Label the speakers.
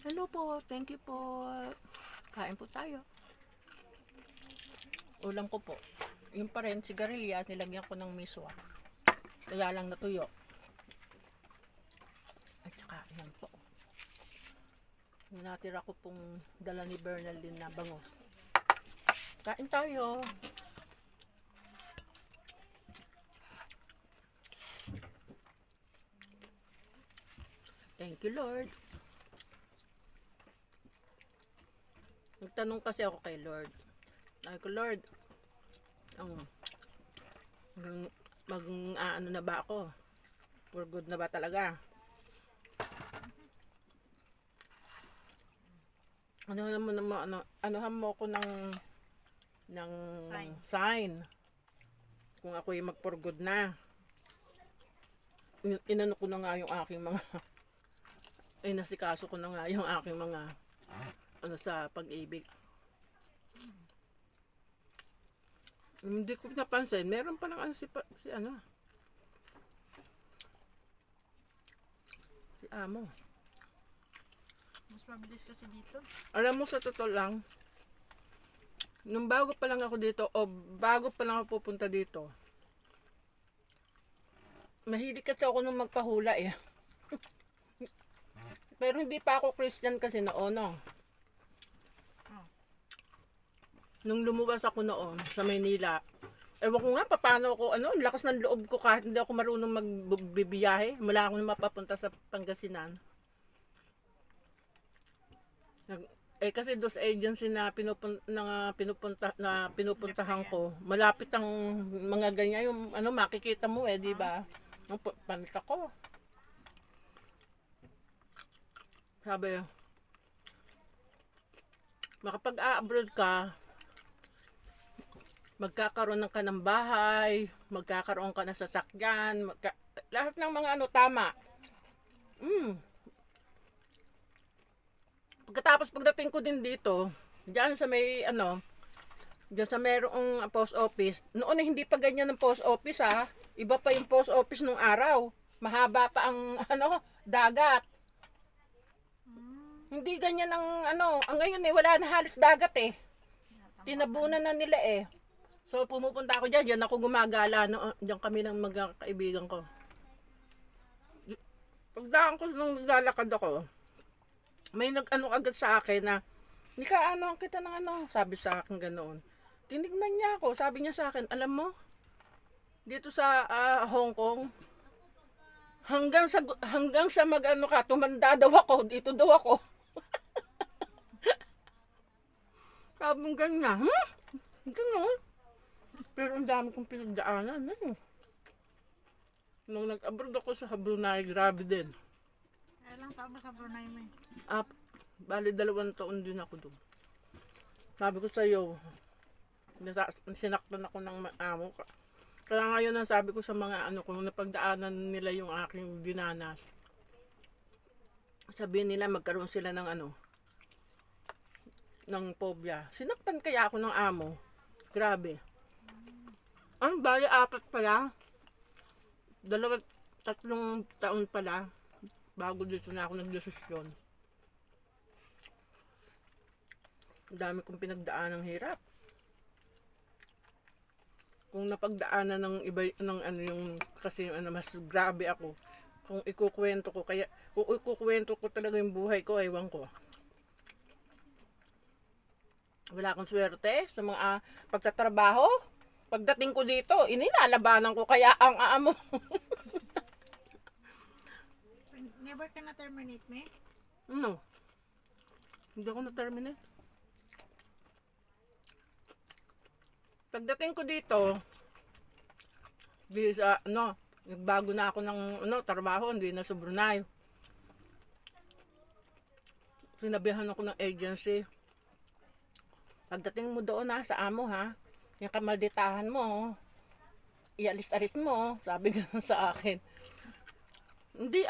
Speaker 1: Hello po, thank you po. Kain po tayo. Ulam ko po. Yung pa rin, sigarilya, nilagyan ko ng miswa. Kaya lang natuyo. At saka, yan po. Natira ko pong dala ni Bernaldine na bangus. Kain tayo. Thank you, Lord. Nagtanong kasi ako kay Lord. Sabi ko, Lord, ano na ba ako? For good na ba talaga? Anuhan mo ako ng sign. Kung ako yung mag-for good na. Inano ko na nga yung aking mga nasikaso ko na nga yung aking mga sa pag-ibig. Hindi ko napansin. Meron pa lang si Amo.
Speaker 2: Mas mabilis kasi dito.
Speaker 1: Alam mo, sa totoo lang, nung bago pa lang ako dito, o bago pa lang ako pupunta dito, mahilig kasi ako nung magpahula eh. Pero hindi pa ako Christian kasi noon, no. Nung lumuwas ako noon sa Maynila, ewan ko nga paano ako, lakas ng loob ko kahit hindi ako marunong magbibiyahe. Wala akong mapapunta sa Pangasinan. Kasi dos agency na pinupuntahan ko, malapit ang mga ganyan, yung makikita mo di ba? Panit ako. Sabi, makapag-a-abroad ka, magkakaroon ka ng bahay, magkakaroon ka ng sasakyan, lahat ng mga tama. Pagdating ko din dito, diyan sa may diyan sa merong post office, noon hindi pa ganyan ng post office iba pa yung post office nung araw. Mahaba pa ang dagat. Hindi ganyan ang ang ngayon wala na halos dagat eh. Tinabunan na nila eh. So pumupunta ako diyan ako gumagala diyan kami ng magkakaibigan ko. Pagdaan ko nung naglalakad ako, may agad sa akin na, hindi ka ang kita ng sabi sa akin ganoon. Tinignan niya ako, sabi niya sa akin, alam mo, dito sa Hong Kong, hanggang sa tumanda daw ako, dito daw ako. Sabi mo ganyan, gano'n. Pero ang dami kong pinagdaanan. Nung nag-abroad ako sa Brunei, grabe din.
Speaker 2: Ilang taon ba sa Brunei mo?
Speaker 1: Bali 2 taon din ako doon. Sabi ko sa'yo, sinaktan ako ng amo. Kaya ngayon ang sabi ko sa mga kung napagdaanan nila yung aking dinanas. Sabihin nila magkaroon sila ng ng phobia. Sinaktan kaya ako ng amo. Grabe. Bali 4 pala. 2-3 taon pala bago dito na ako nagdesisyon. Ang dami kong pinagdaan ng hirap. Kung napagdaanan ng iba yung kasi mas grabe ako. Kung ikukwento ko talaga yung buhay ko, ewan ko. Wala akong swerte sa mga pagtatrabaho. Pagdating ko dito, inilalabanan ko kaya ang amo.
Speaker 2: Never ka na-terminate me?
Speaker 1: No. Hindi ako na-terminate. Pagdating ko dito, nagbago na ako ng trabaho, hindi na sa Brunei. Sinabihan ako ng agency. Pagdating mo doon sa amo yung kamalditahan mo, ialis-alis mo, sabi gano'n sa akin. Hindi